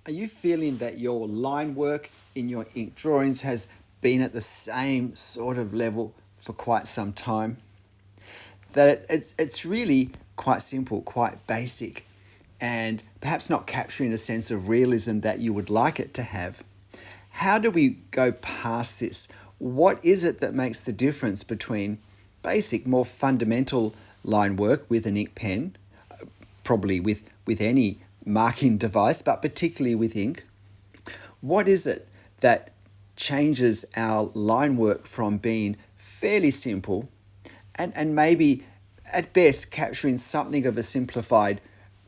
Are you feeling that your line work in your ink drawings has been at the same sort of level for quite some time? That it's really quite simple, quite basic, and perhaps not capturing a sense of realism that you would like it to have. How do we go past this? What is it that makes the difference between basic, more fundamental line work with an ink pen, probably with any marking device, but particularly with ink? What is it that changes our line work from being fairly simple and maybe at best capturing something of a simplified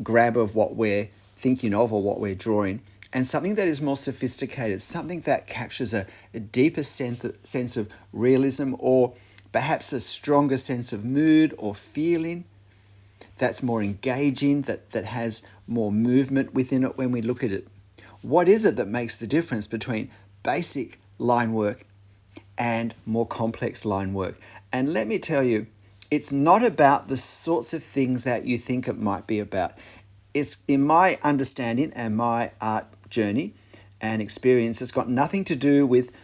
grab of what we're thinking of or what we're drawing, and something that is more sophisticated, something that captures a deeper sense of realism, or perhaps a stronger sense of mood or feeling that's more engaging, that has more movement within it when we look at it? What is it that makes the difference between basic line work and more complex line work? And let me tell you, it's not about the sorts of things that you think it might be about. It's, in my understanding and my art journey and experience, it's got nothing to do with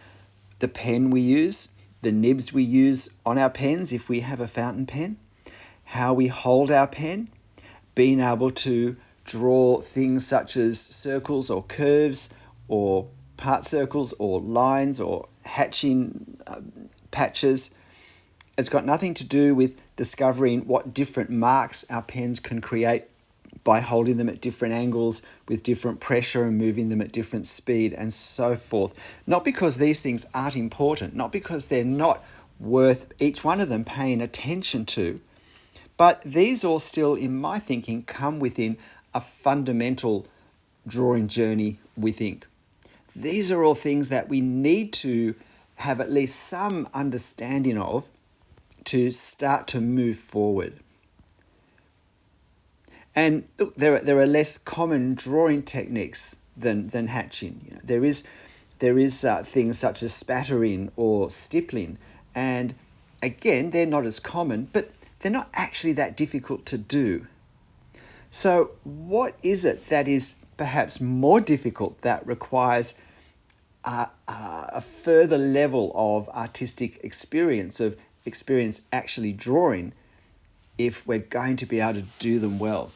the pen we use, the nibs we use on our pens if we have a fountain pen, how we hold our pen, being able to draw things such as circles or curves or part circles or lines or hatching patches. It's got nothing to do with discovering what different marks our pens can create by holding them at different angles with different pressure and moving them at different speed and so forth. Not because these things aren't important, not because they're not worth each one of them paying attention to, but these all still, in my thinking, come within a fundamental drawing journey with ink. These are all things that we need to have at least some understanding of to start to move forward. And look, there are less common drawing techniques than hatching. You know, there is things such as spattering or stippling, and again, they're not as common, but they're not actually that difficult to do. So what is it that is perhaps more difficult, that requires a further level of artistic experience actually drawing, if we're going to be able to do them well?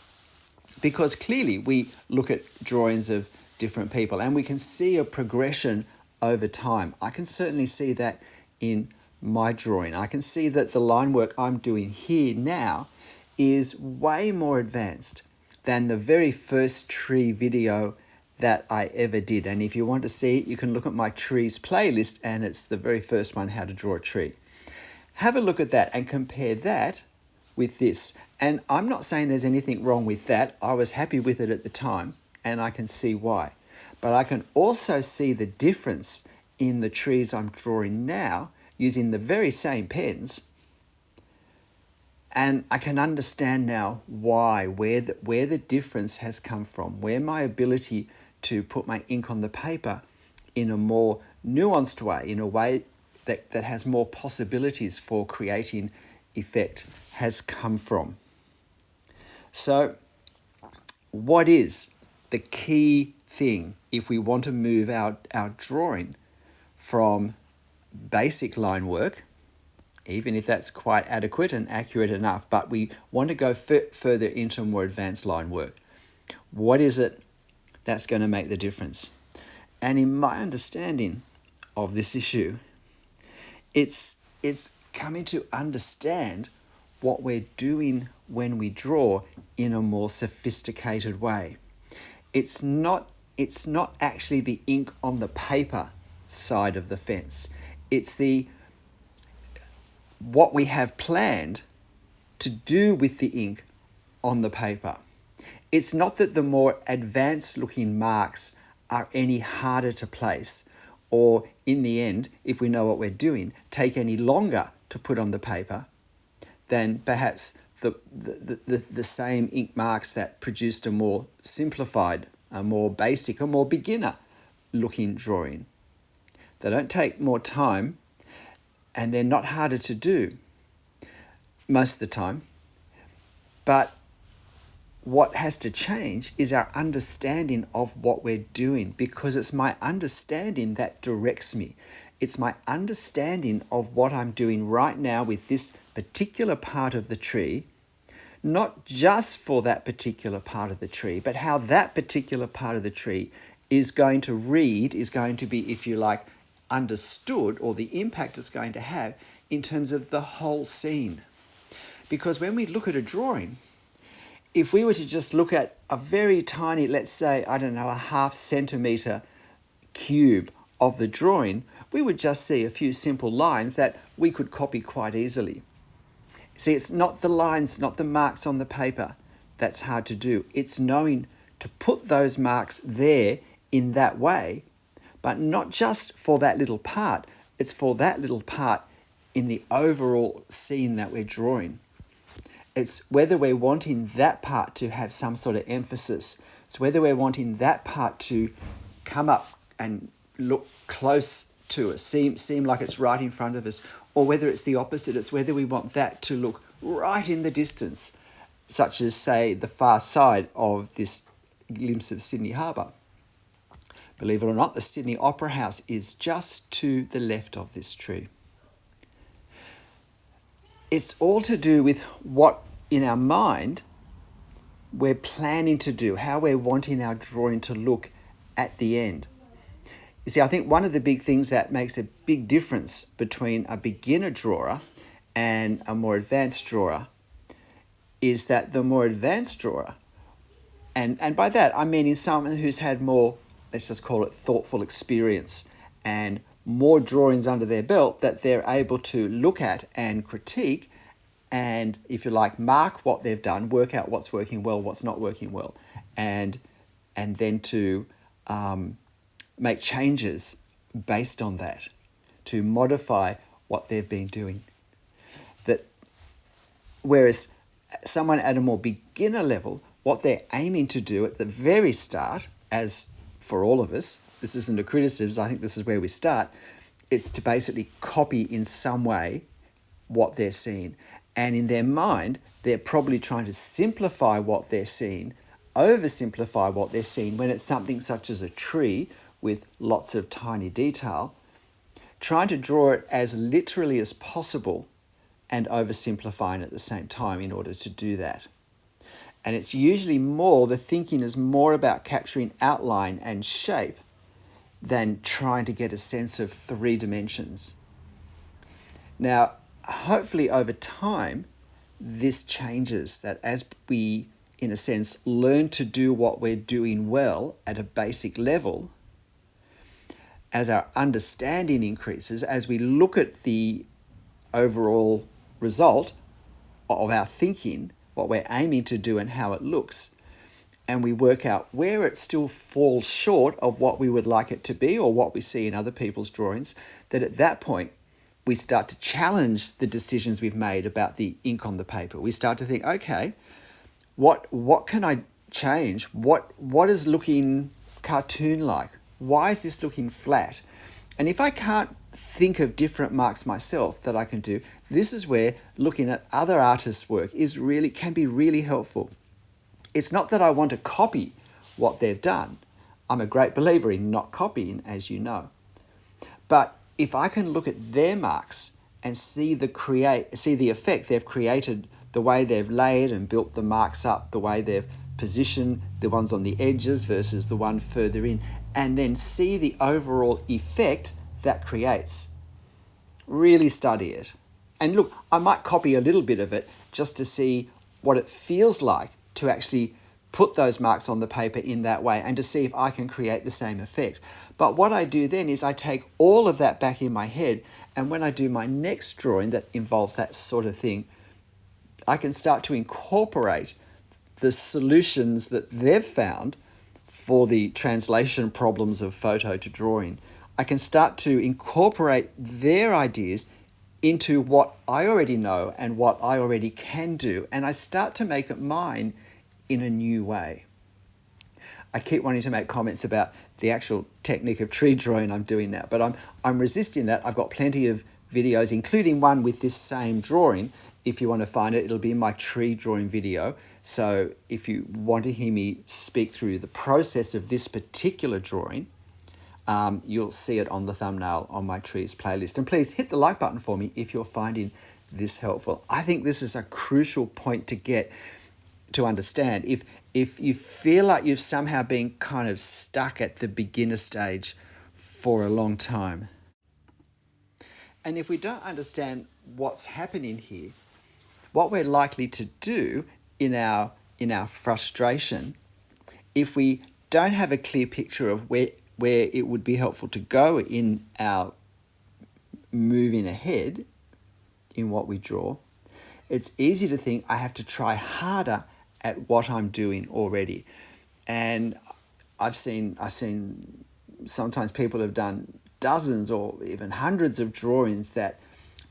Because clearly we look at drawings of different people and we can see a progression over time. I can certainly see that in my drawing. I can see that the line work I'm doing here now is way more advanced than the very first tree video that I ever did. And if you want to see it, you can look at my trees playlist, and it's the very first one, How to Draw a Tree. Have a look at that and compare that with this. And I'm not saying there's anything wrong with that. I was happy with it at the time, and I can see why. But I can also see the difference in the trees I'm drawing now using the very same pens. And I can understand now why, where the difference has come from, where my ability to put my ink on the paper in a more nuanced way, in a way that has more possibilities for creating effect, has come from. So what is the key thing if we want to move our drawing from basic line work, even if that's quite adequate and accurate enough, but we want to go further into more advanced line work? What is it that's going to make the difference? And in my understanding of this issue, it's coming to understand what we're doing when we draw in a more sophisticated way. It's not actually the ink on the paper side of the fence. It's what we have planned to do with the ink on the paper. It's not that the more advanced looking marks are any harder to place, or in the end, if we know what we're doing, take any longer to put on the paper than perhaps the same ink marks that produced a more simplified, a more basic, a more beginner looking drawing. They don't take more time, and they're not harder to do most of the time. But what has to change is our understanding of what we're doing, because it's my understanding that directs me. It's my understanding of what I'm doing right now with this particular part of the tree, not just for that particular part of the tree, but how that particular part of the tree is going to be, if you like, understood, or the impact it's going to have in terms of the whole scene. Because when we look at a drawing, if we were to just look at a very tiny, let's say, a 0.5 centimetre cube of the drawing, we would just see a few simple lines that we could copy quite easily. See, it's not the lines, not the marks on the paper that's hard to do. It's knowing to put those marks there in that way, but not just for that little part. It's for that little part in the overall scene that we're drawing. It's whether we're wanting that part to have some sort of emphasis. It's whether we're wanting that part to come up and look close to us, seem like it's right in front of us, or whether it's the opposite. It's whether we want that to look right in the distance, such as, say, the far side of this glimpse of Sydney Harbour. Believe it or not, the Sydney Opera House is just to the left of this tree. It's all to do with what in our mind we're planning to do, how we're wanting our drawing to look at the end. You see, I think one of the big things that makes a big difference between a beginner drawer and a more advanced drawer is that the more advanced drawer, and by that I mean someone who's had more, let's just call it thoughtful experience and more drawings under their belt, that they're able to look at and critique and, if you like, mark what they've done, work out what's working well, what's not working well, and then to make changes based on that, to modify what they've been doing. Whereas someone at a more beginner level, what they're aiming to do at the very start, as for all of us, this isn't a criticism, I think this is where we start, it's to basically copy in some way what they're seeing. And in their mind, they're probably trying to simplify what they're seeing, oversimplify what they're seeing when it's something such as a tree with lots of tiny detail, trying to draw it as literally as possible and oversimplifying at the same time in order to do that. And it's usually the thinking is more about capturing outline and shape than trying to get a sense of 3 dimensions. Now, hopefully over time, this changes, that as we, in a sense, learn to do what we're doing well at a basic level, as our understanding increases, as we look at the overall result of our thinking, what we're aiming to do and how it looks, and we work out where it still falls short of what we would like it to be or what we see in other people's drawings, that at that point we start to challenge the decisions we've made about the ink on the paper. We start to think, okay, what can I change? What is looking cartoon-like? Why is this looking flat? And if I can't think of different marks myself that I can do, this is where looking at other artists' work can be really helpful. It's not that I want to copy what they've done. I'm a great believer in not copying, as you know. But if I can look at their marks and see the effect they've created, the way they've laid and built the marks up, the way they've positioned the ones on the edges versus the one further in, and then see the overall effect that creates. Really study it. And look, I might copy a little bit of it just to see what it feels like to actually put those marks on the paper in that way and to see if I can create the same effect. But what I do then is I take all of that back in my head, and when I do my next drawing that involves that sort of thing, I can start to incorporate the solutions that they've found for the translation problems of photo to drawing. I can start to incorporate their ideas into what I already know and what I already can do, and I start to make it mine in a new way. I keep wanting to make comments about the actual technique of tree drawing I'm doing now, but I'm resisting that. I've got plenty of videos, including one with this same drawing, if you want to find it, it'll be in my tree drawing video. So if you want to hear me speak through the process of this particular drawing, you'll see it on the thumbnail on my trees playlist. And please hit the like button for me if you're finding this helpful. I think this is a crucial point to get to understand. If you feel like you've somehow been kind of stuck at the beginner stage for a long time, and if we don't understand what's happening here, what we're likely to do in our frustration, if we don't have a clear picture of where it would be helpful to go in our moving ahead in what we draw, it's easy to think I have to try harder at what I'm doing already. And I've seen sometimes people have done dozens or even hundreds of drawings that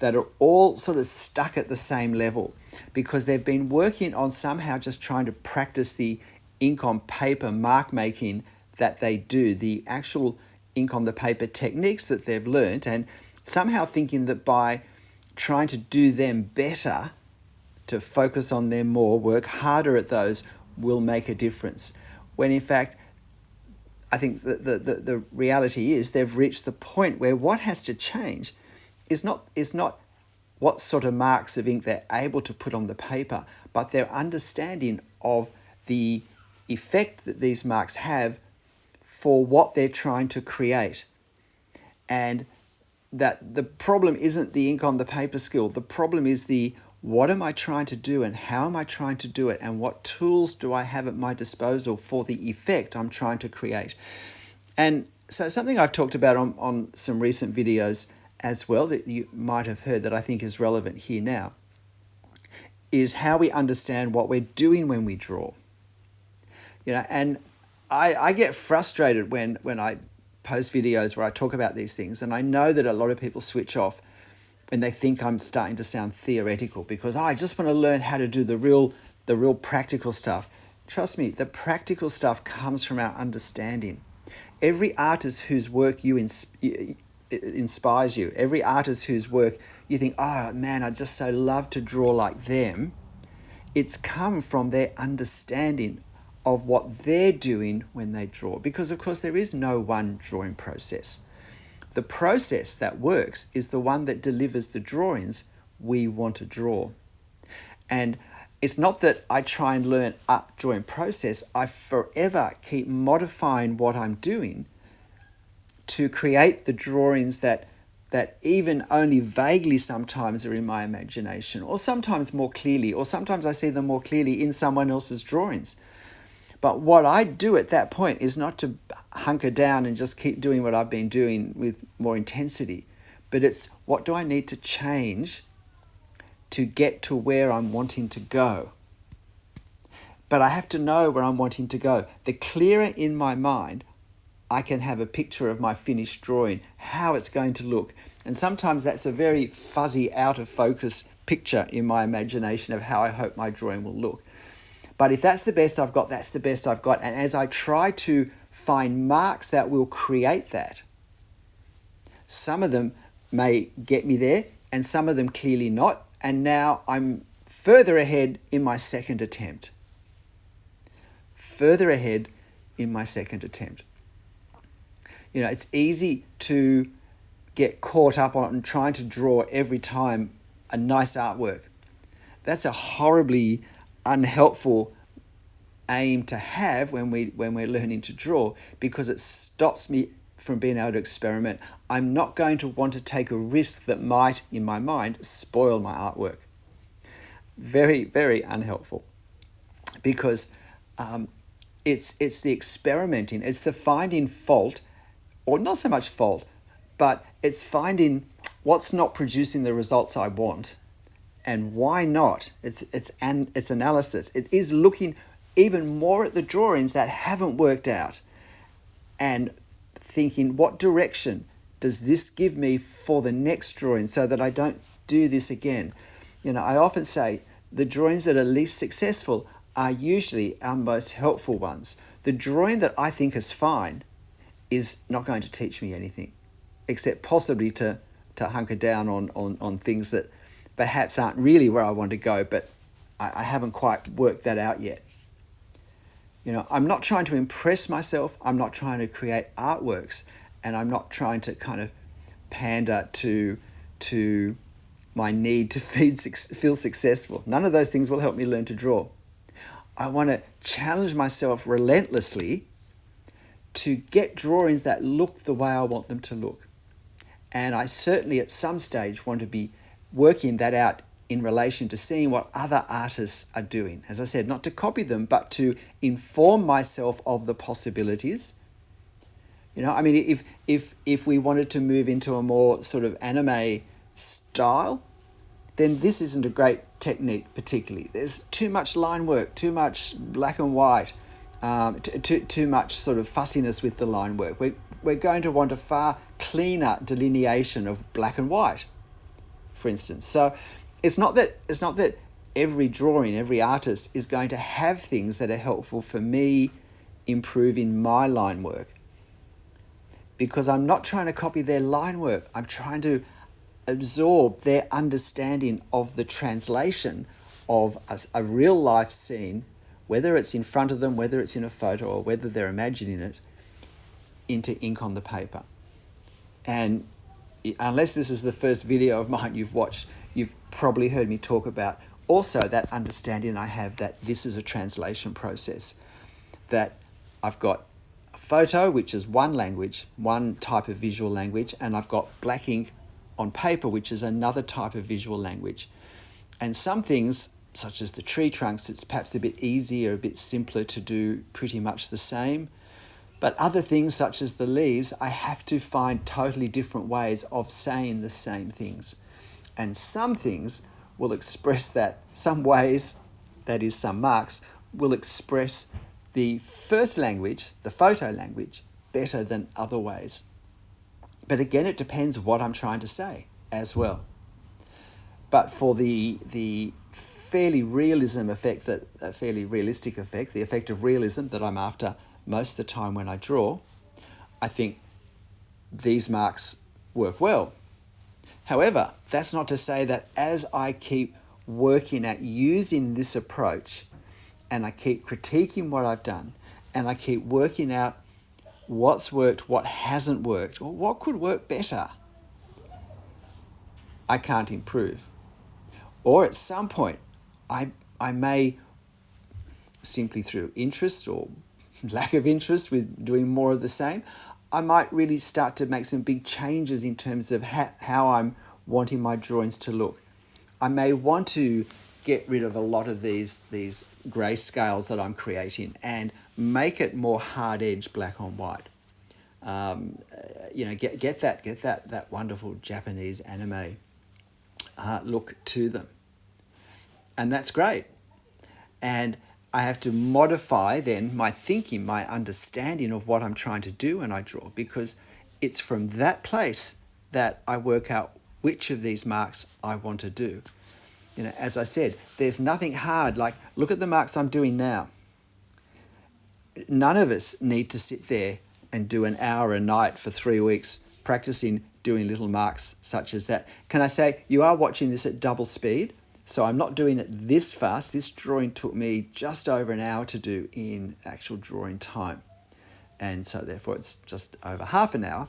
are all sort of stuck at the same level because they've been working on somehow just trying to practice the ink on paper mark making that they do, the actual ink on the paper techniques that they've learned, and somehow thinking that by trying to do them better, to focus on them more, work harder at those, will make a difference. When in fact, I think the reality is they've reached the point where what has to change is not what sort of marks of ink they're able to put on the paper, but their understanding of the effect that these marks have for what they're trying to create. And that the problem isn't the ink on the paper skill. The problem is what am I trying to do and how am I trying to do it and what tools do I have at my disposal for the effect I'm trying to create. And so something I've talked about on some recent videos as well that you might have heard that I think is relevant here now is how we understand what we're doing when we draw. And I get frustrated when I post videos where I talk about these things, and I know that a lot of people switch off when they think I'm starting to sound theoretical because I just want to learn how to do the real practical stuff. Trust me, the practical stuff comes from our understanding. Every artist whose work inspires you, every artist whose work you think, oh man, I just so love to draw like them, it's come from their understanding of what they're doing when they draw. Because of course there is no one drawing process. The process that works is the one that delivers the drawings we want to draw. And it's not that I try and learn a drawing process, I forever keep modifying what I'm doing to create the drawings that even only vaguely sometimes are in my imagination, or sometimes more clearly, or sometimes I see them more clearly in someone else's drawings. But what I do at that point is not to hunker down and just keep doing what I've been doing with more intensity, but it's what do I need to change to get to where I'm wanting to go. But I have to know where I'm wanting to go. The clearer in my mind I can have a picture of my finished drawing, how it's going to look. And sometimes that's a very fuzzy, out of focus picture in my imagination of how I hope my drawing will look. But if that's the best I've got, that's the best I've got. And as I try to find marks that will create that, some of them may get me there and some of them clearly not. And now I'm further ahead in my second attempt. Further ahead in my second attempt. It's easy to get caught up on trying to draw every time a nice artwork. That's a horribly unhelpful aim to have when we're learning to draw, because it stops me from being able to experiment. I'm not going to want to take a risk that might, in my mind, spoil my artwork. Very, very unhelpful, because it's the experimenting, it's the finding fault, or not so much fault, but it's finding what's not producing the results I want. And why not? It's analysis. It is looking even more at the drawings that haven't worked out and thinking, what direction does this give me for the next drawing so that I don't do this again? I often say the drawings that are least successful are usually our most helpful ones. The drawing that I think is fine is not going to teach me anything, except possibly to hunker down on things that perhaps aren't really where I want to go, but I haven't quite worked that out yet. I'm not trying to impress myself. I'm not trying to create artworks, and I'm not trying to kind of pander to my need to feel successful. None of those things will help me learn to draw. I want to challenge myself relentlessly to get drawings that look the way I want them to look. And I certainly at some stage want to be working that out in relation to seeing what other artists are doing. As I said, not to copy them, but to inform myself of the possibilities. If we wanted to move into a more sort of anime style, then this isn't a great technique particularly. There's too much line work, too much black and white, too much sort of fussiness with the line work. We're going to want a far cleaner delineation of black and white, for instance. So it's not that every drawing, every artist is going to have things that are helpful for me improving my line work, because I'm not trying to copy their line work. I'm trying to absorb their understanding of the translation of a real life scene, whether it's in front of them, whether it's in a photo, or whether they're imagining it, into ink on the paper. And unless this is the first video of mine you've watched, you've probably heard me talk about also that understanding I have that this is a translation process, that I've got a photo, which is one language, one type of visual language, and I've got black ink on paper, which is another type of visual language. And some things, such as the tree trunks, it's perhaps a bit easier, a bit simpler to do pretty much the same. But other things, such as the leaves, I have to find totally different ways of saying the same things. And some things will express that, some ways, that is, some marks, will express the first language, the photo language, better than other ways. But again, it depends what I'm trying to say as well. But for the fairly realistic effect, the effect of realism that I'm after most of the time when I draw, I think these marks work well. However, that's not to say that as I keep working at using this approach, and I keep critiquing what I've done, and I keep working out what's worked, what hasn't worked, or what could work better, I can't improve. Or at some point, I may, simply through interest or lack of interest with doing more of the same, I might really start to make some big changes in terms of how I'm wanting my drawings to look. I may want to get rid of a lot of these grey scales that I'm creating and make it more hard edge black on white. Get that wonderful Japanese anime look to them, and that's great. And I have to modify then my thinking, my understanding of what I'm trying to do when I draw, because it's from that place that I work out which of these marks I want to do. As I said, there's nothing hard. Like, look at the marks I'm doing now. None of us need to sit there and do an hour a night for 3 weeks practicing doing little marks such as that. Can I say, you are watching this at double speed, so I'm not doing it this fast. This drawing took me just over an hour to do in actual drawing time. And so therefore it's just over half an hour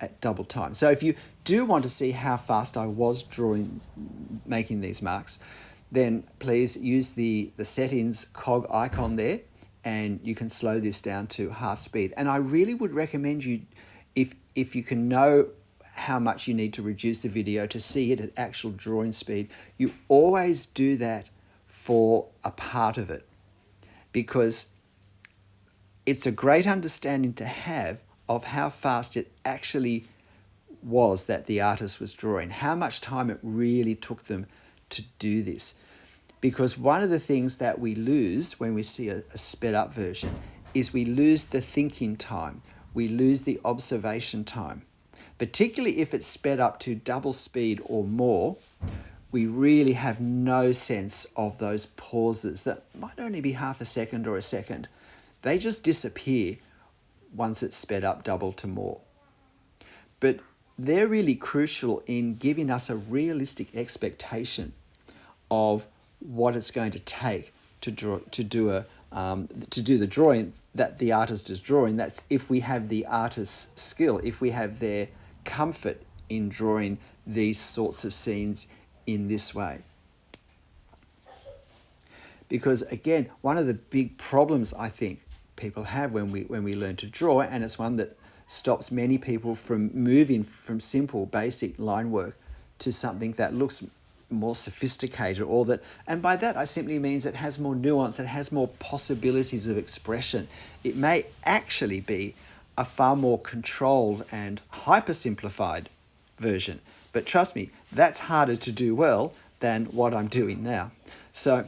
at double time. So if you do want to see how fast I was making these marks, then please use the settings cog icon there, and you can slow this down to half speed. And I really would recommend you, if you can know how much you need to reduce the video to see it at actual drawing speed, you always do that for a part of it, because it's a great understanding to have of how fast it actually was that the artist was drawing, how much time it really took them to do this. Because one of the things that we lose when we see a sped up version is we lose the thinking time, we lose the observation time. Particularly if it's sped up to double speed or more, we really have no sense of those pauses that might only be half a second or a second. They just disappear once it's sped up double to more. But they're really crucial in giving us a realistic expectation of what it's going to take to do the drawing that the artist is drawing. That's if we have the artist's skill, if we have their comfort in drawing these sorts of scenes in this way. Because again, one of the big problems I think people have when we learn to draw, and it's one that stops many people from moving from simple basic line work to something that looks more sophisticated, or that, and by that I simply means it has more nuance, it has more possibilities of expression. It may actually be a far more controlled and hyper-simplified version. But trust me, that's harder to do well than what I'm doing now. So,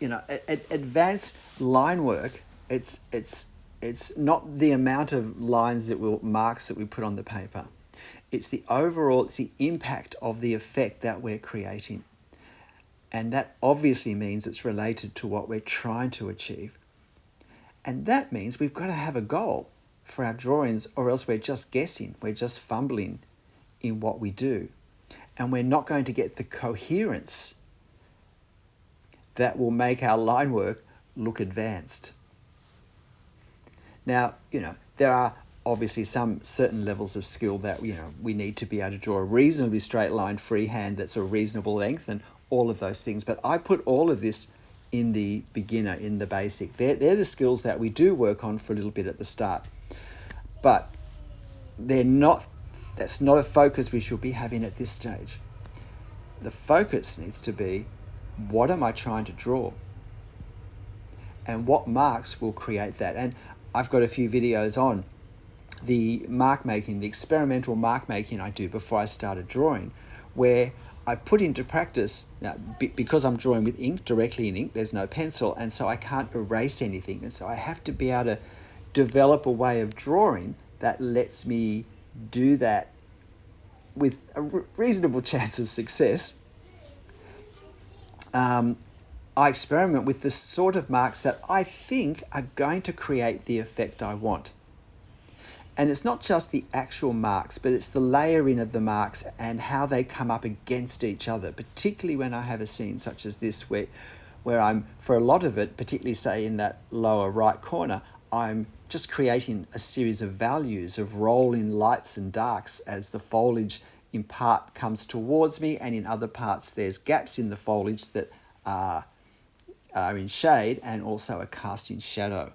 advanced line work, it's not the amount of lines marks that we put on the paper. It's the impact of the effect that we're creating. And that obviously means it's related to what we're trying to achieve. And that means we've got to have a goal for our drawings, or else we're just guessing, we're just fumbling in what we do. And we're not going to get the coherence that will make our line work look advanced. Now, there are obviously some certain levels of skill that, we need to be able to draw a reasonably straight line freehand that's a reasonable length and all of those things. But I put all of this in the beginner, in the basic. They're the skills that we do work on for a little bit at the start. But that's not a focus we should be having at this stage. The focus needs to be, what am I trying to draw? And what marks will create that? And I've got a few videos on the mark making, the experimental mark making I do before I started drawing, where I put into practice, now, because I'm drawing with ink, directly in ink, there's no pencil, and so I can't erase anything. And so I have to be able to develop a way of drawing that lets me do that with a reasonable chance of success. I experiment with the sort of marks that I think are going to create the effect I want. And it's not just the actual marks, but it's the layering of the marks and how they come up against each other, particularly when I have a scene such as this where I'm, for a lot of it, particularly say in that lower right corner, I'm just creating a series of values of role in lights and darks as the foliage in part comes towards me, and in other parts there's gaps in the foliage that are in shade and also are cast in shadow.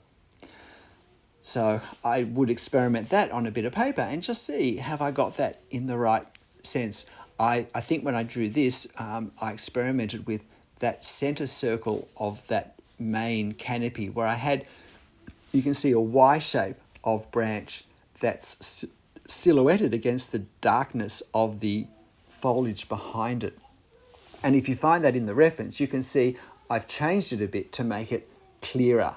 So I would experiment that on a bit of paper and just see, have I got that in the right sense? I think when I drew this, I experimented with that center circle of that main canopy where I had, you can see a Y shape of branch that's silhouetted against the darkness of the foliage behind it. And if you find that in the reference, you can see I've changed it a bit to make it clearer,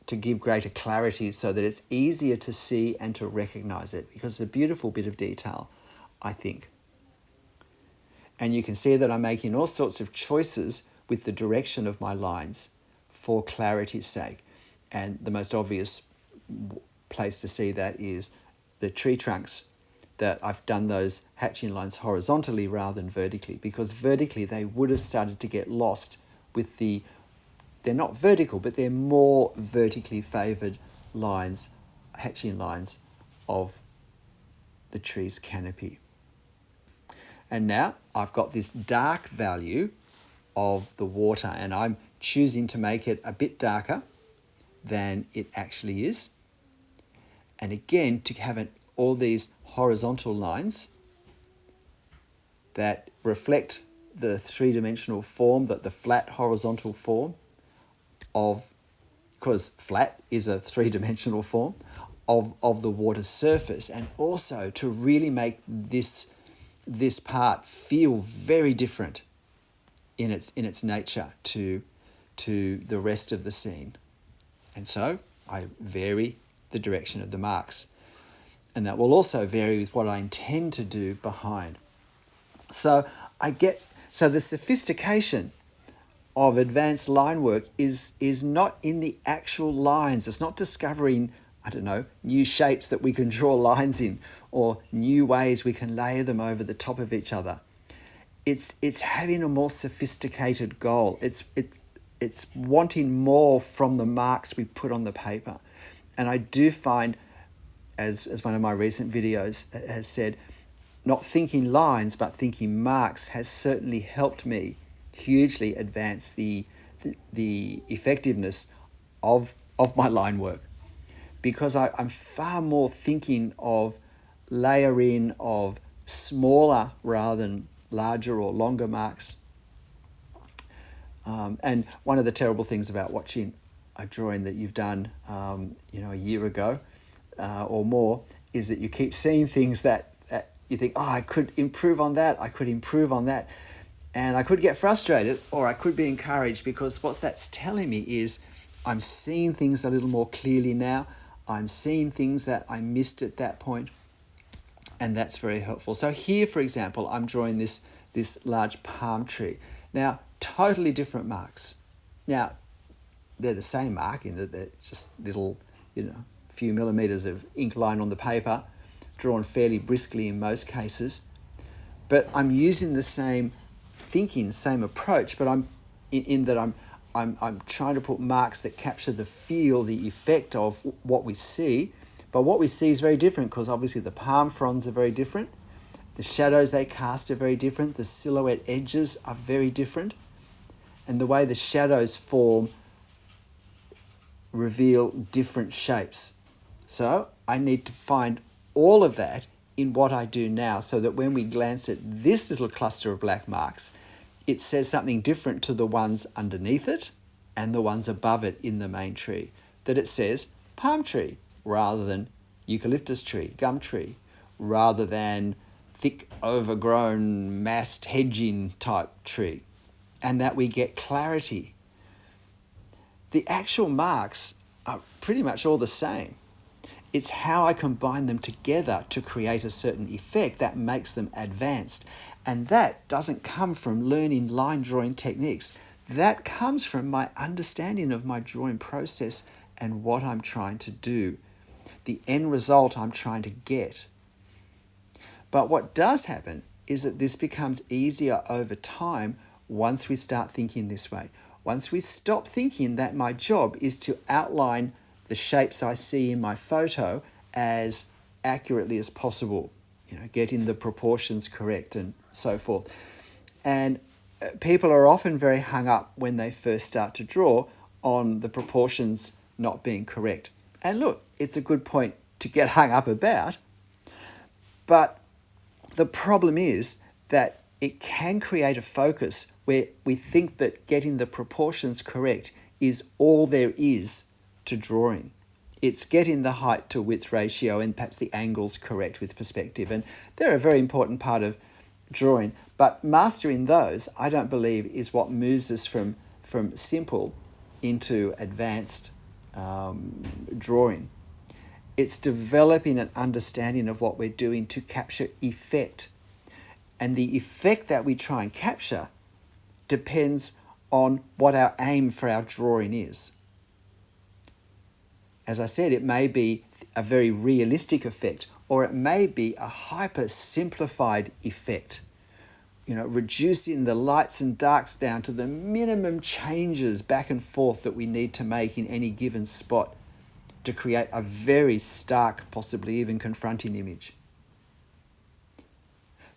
to give greater clarity so that it's easier to see and to recognize it, because it's a beautiful bit of detail, I think. And you can see that I'm making all sorts of choices with the direction of my lines for clarity's sake. And the most obvious place to see that is the tree trunks, that I've done those hatching lines horizontally rather than vertically, because vertically they would have started to get lost with they're not vertical, but they're more vertically favoured lines, hatching lines of the tree's canopy. And now I've got this dark value of the water, and I'm choosing to make it a bit darker than it actually is. And again, to have all these horizontal lines that reflect the three-dimensional form, that the flat horizontal form because flat is a three-dimensional form of the water surface, and also to really make this part feel very different in its nature to the rest of the scene. And so I vary the direction of the marks, and that will also vary with what I intend to do behind. So the sophistication of advanced line work is not in the actual lines. It's not discovering I don't know, new shapes that we can draw lines in, or new ways we can layer them over the top of each other. It's having a more sophisticated goal. It's wanting more from the marks we put on the paper. And I do find, as one of my recent videos has said, not thinking lines but thinking marks has certainly helped me hugely advance the effectiveness of my line work, because I'm far more thinking of layering of smaller rather than larger or longer marks. And one of the terrible things about watching a drawing that you've done a year ago or more is that you keep seeing things that you think, I could improve on that, and I could get frustrated or I could be encouraged, because what that's telling me is I'm seeing things a little more clearly now. I'm seeing things that I missed at that point, and that's very helpful. So here, for example, I'm drawing this large palm tree. Now, totally different marks. Now, they're the same mark in that they're just little, few millimeters of ink line on the paper, drawn fairly briskly in most cases. But I'm using the same thinking, same approach, but I'm trying to put marks that capture the feel, the effect of what we see. But what we see is very different, because obviously the palm fronds are very different. The shadows they cast are very different. The silhouette edges are very different. And the way the shadows form reveal different shapes. So I need to find all of that in what I do now, so that when we glance at this little cluster of black marks, it says something different to the ones underneath it and the ones above it in the main tree. That it says palm tree rather than eucalyptus tree, gum tree, rather than thick overgrown massed hedging type tree, and that we get clarity. The actual marks are pretty much all the same. It's how I combine them together to create a certain effect that makes them advanced. And that doesn't come from learning line drawing techniques. That comes from my understanding of my drawing process and what I'm trying to do, the end result I'm trying to get. But what does happen is that this becomes easier over time once we start thinking this way. Once we stop thinking that my job is to outline the shapes I see in my photo as accurately as possible, getting the proportions correct and so forth. And people are often very hung up when they first start to draw on the proportions not being correct. And look, it's a good point to get hung up about, but the problem is that it can create a focus where we think that getting the proportions correct is all there is to drawing. It's getting the height to width ratio and perhaps the angles correct with perspective. And they're a very important part of drawing. But mastering those, I don't believe, is what moves us from simple into advanced drawing. It's developing an understanding of what we're doing to capture effect. And the effect that we try and capture depends on what our aim for our drawing is. As I said, it may be a very realistic effect, or it may be a hyper simplified effect. Reducing the lights and darks down to the minimum changes back and forth that we need to make in any given spot to create a very stark, possibly even confronting image.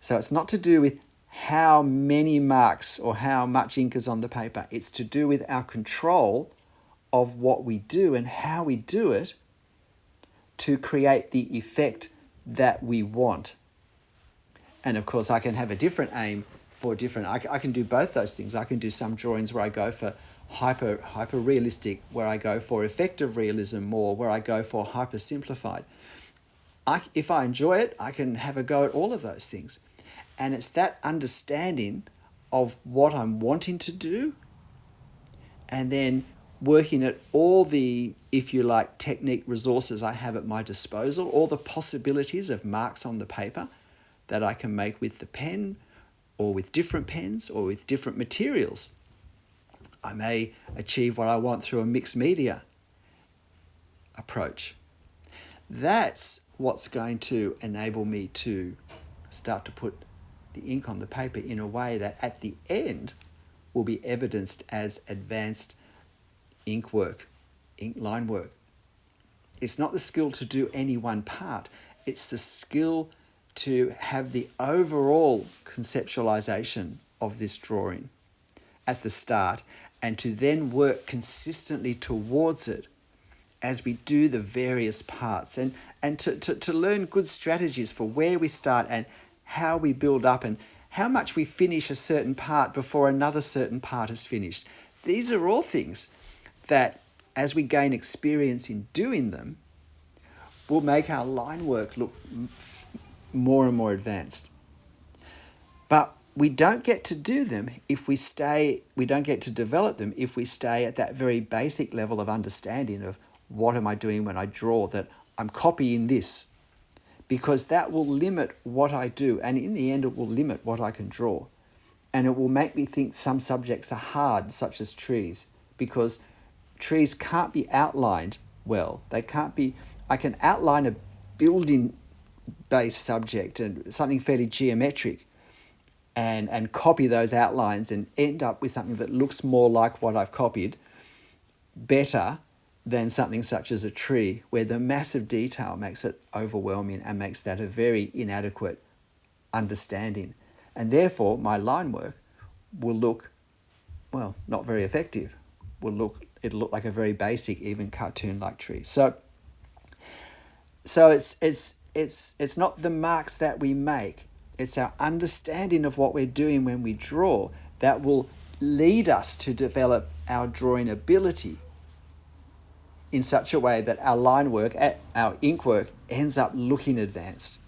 So it's not to do with how many marks or how much ink is on the paper. It's to do with our control of what we do and how we do it to create the effect that we want. And of course, I can have a different aim for different. I can do both those things. I can do some drawings where I go for hyper realistic, where I go for effective realism more, where I go for hyper simplified. If I enjoy it, I can have a go at all of those things. And it's that understanding of what I'm wanting to do, and then working at all the, if you like, technique resources I have at my disposal, all the possibilities of marks on the paper that I can make with the pen or with different pens or with different materials. I may achieve what I want through a mixed media approach. That's what's going to enable me to start to put the ink on the paper in a way that at the end will be evidenced as advanced ink work, ink line work. It's not the skill to do any one part. It's the skill to have the overall conceptualization of this drawing at the start and to then work consistently towards it as we do the various parts and to learn good strategies for where we start and how we build up and how much we finish a certain part before another certain part is finished. These are all things that, as we gain experience in doing them, will make our line work look more and more advanced. But we don't get to do them if we don't get to develop them if we stay at that very basic level of understanding of what am I doing when I draw, that I'm copying this, because that will limit what I do, and in the end it will limit what I can draw. And it will make me think some subjects are hard, such as trees, because trees can't be outlined well. They can't be, I can outline a building-based subject and something fairly geometric and copy those outlines and end up with something that looks more like what I've copied better than something such as a tree, where the massive detail makes it overwhelming and makes that a very inadequate understanding. And therefore, my line work will look, well, not very effective. It'll look like a very basic, even cartoon-like tree. So it's not the marks that we make. It's our understanding of what we're doing when we draw that will lead us to develop our drawing ability in such a way that our line work, our ink work, ends up looking advanced.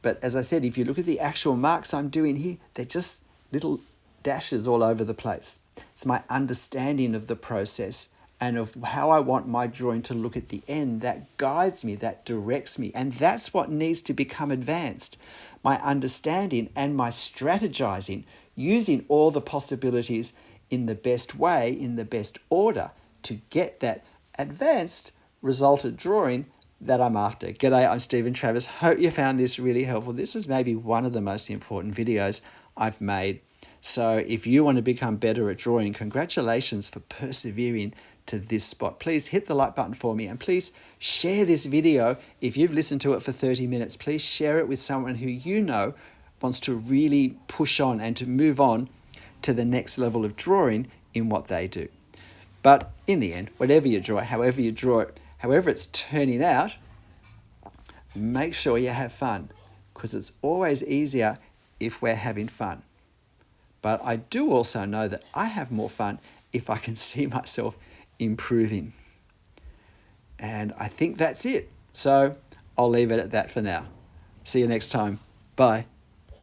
But as I said, if you look at the actual marks I'm doing here, they're just little dashes all over the place. It's my understanding of the process and of how I want my drawing to look at the end that guides me, that directs me. And that's what needs to become advanced. My understanding and my strategizing, using all the possibilities in the best way, in the best order, to get that advanced resulted drawing that I'm after. G'day, I'm Stephen Travis. Hope you found this really helpful. This is maybe one of the most important videos I've made. So if you want to become better at drawing, congratulations for persevering to this spot. Please hit the like button for me and please share this video. If you've listened to it for 30 minutes, please share it with someone who you know wants to really push on and to move on to the next level of drawing in what they do. But in the end, whatever you draw, however you draw it, however it's turning out, make sure you have fun, because it's always easier if we're having fun. But I do also know that I have more fun if I can see myself improving. And I think that's it. So I'll leave it at that for now. See you next time. Bye.